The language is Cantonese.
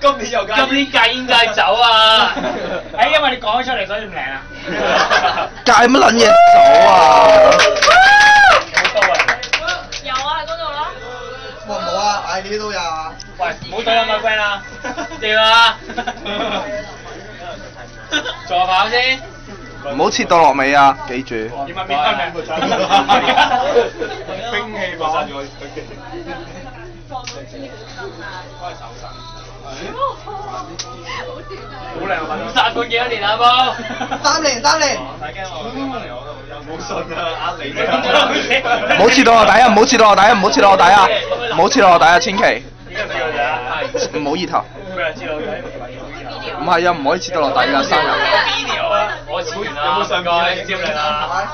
今年又戒煙走啊！因為你講咗出嚟，所以唔靚啊！戒乜撚嘢走啊！有啊，喺嗰度咯。冇啊，嗌你都有啊。喂，唔好對我個 friend 啊！掂啊！助跑先。唔好切到落尾啊！記住。點啊？邊分嘅？兵器嘛。好靚啊！殺過幾多年啊？冇。3年。冇信啊！呃你唔好切到落底啊！唔好切到落底啊！唔好切到落底啊！唔好切到落底啊！千祈。唔好意頭。唔係啊！唔可以切到落底㗎，生日。我切完啦，唔該，接你啦。